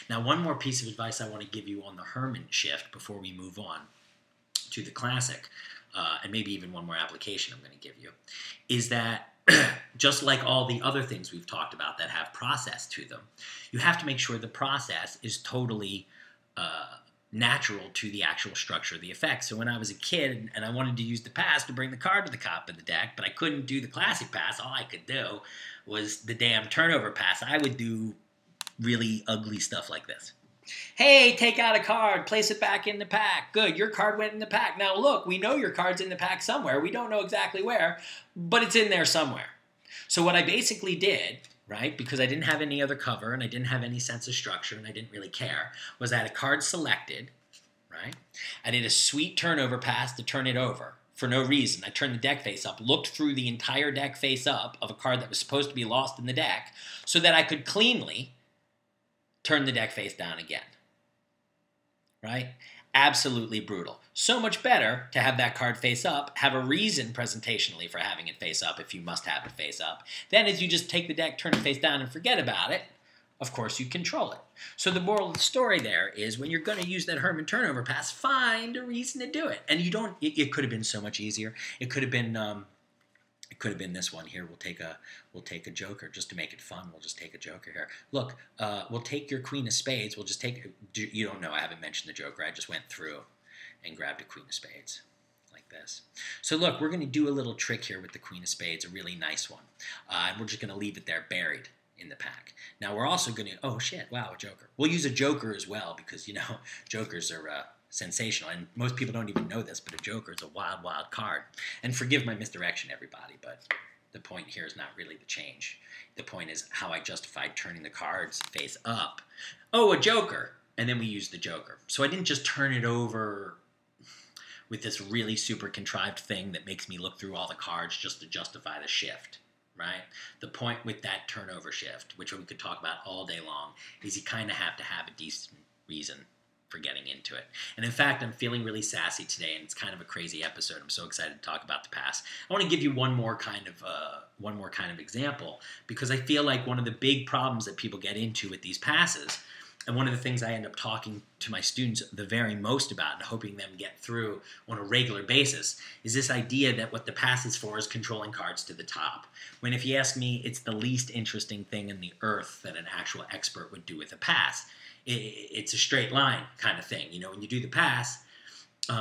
Now, one more piece of advice I want to give you on the Herman shift before we move on to the classic, and maybe even one more application I'm going to give you, is that just like all the other things we've talked about that have process to them, you have to make sure the process is totally natural to the actual structure of the effect. So when I was a kid and I wanted to use the pass to bring the card to the top of the deck, but I couldn't do the classic pass, all I could do was the damn turnover pass. I would do really ugly stuff like this. Hey, take out a card, place it back in the pack. Good, your card went in the pack. Now look, we know your card's in the pack somewhere. We don't know exactly where, but it's in there somewhere. So what I basically did, right, because I didn't have any other cover and I didn't have any sense of structure and I didn't really care, was I had a card selected, right? I did a sweet turnover pass to turn it over for no reason. I turned the deck face up, looked through the entire deck face up of a card that was supposed to be lost in the deck so that I could cleanly turn the deck face down again, right? Absolutely brutal. So much better to have that card face up, have a reason presentationally for having it face up if you must have it face up. Then as you just take the deck, turn it face down, and forget about it, of course you control it. So the moral of the story there is when you're going to use that Herman turnover pass, find a reason to do it. And you don't, it could have been so much easier. It could have been this one here. We'll take a joker just to make it fun. We'll just take a joker here. Look, we'll take your queen of spades. We'll just take, you don't know, I haven't mentioned the joker. I just went through and grabbed a queen of spades like this. So look, we're going to do a little trick here with the queen of spades, a really nice one. And we're just going to leave it there buried in the pack. Now we're also going to, oh shit, wow, a joker. We'll use a joker as well because, you know, jokers are sensational. And most people don't even know this, but a joker is a wild, wild card. And forgive my misdirection, everybody, but the point here is not really the change. The point is how I justified turning the cards face up. Oh, a joker. And then we use the joker. So I didn't just turn it over with this really super contrived thing that makes me look through all the cards just to justify the shift, right? The point with that turnover shift, which we could talk about all day long, is you kind of have to have a decent reason for getting into it. And in fact, I'm feeling really sassy today, and it's kind of a crazy episode. I'm so excited to talk about the pass. I want to give you one more kind of example, because I feel like one of the big problems that people get into with these passes, and one of the things I end up talking to my students the very most about and hoping them get through on a regular basis, is this idea that what the pass is for is controlling cards to the top. When if you ask me, it's the least interesting thing in the earth that an actual expert would do with a pass. It's a straight line kind of thing. You know, when you do the pass,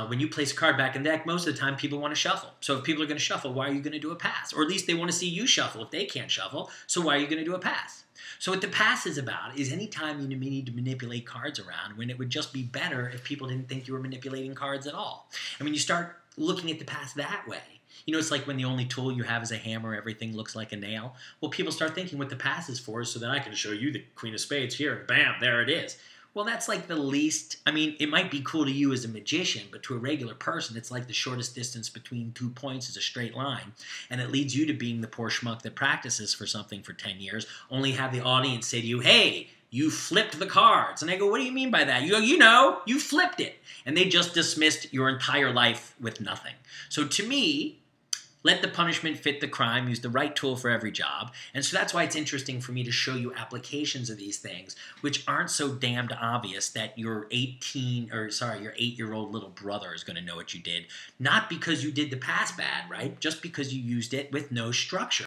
when you place a card back in the deck, most of the time people want to shuffle. So if people are going to shuffle, why are you going to do a pass? Or at least they want to see you shuffle if they can't shuffle. So why are you going to do a pass? So what the pass is about is any time you need to manipulate cards around, when it would just be better if people didn't think you were manipulating cards at all. And when you start looking at the pass that way, you know, it's like when the only tool you have is a hammer, everything looks like a nail. Well, people start thinking what the pass is for is so that I can show you the queen of spades here, and bam, there it is. Well, that's like the least, I mean, it might be cool to you as a magician, but to a regular person, it's like the shortest distance between 2 points is a straight line. And it leads you to being the poor schmuck that practices for something for 10 years, only have the audience say to you, hey, you flipped the cards. And I go, what do you mean by that? You go, you know, you flipped it. And they just dismissed your entire life with nothing. So to me, let the punishment fit the crime, use the right tool for every job. And so that's why it's interesting for me to show you applications of these things, which aren't so damned obvious that your 8-year-old little brother is going to know what you did. Not because you did the pass bad, right? Just because you used it with no structure.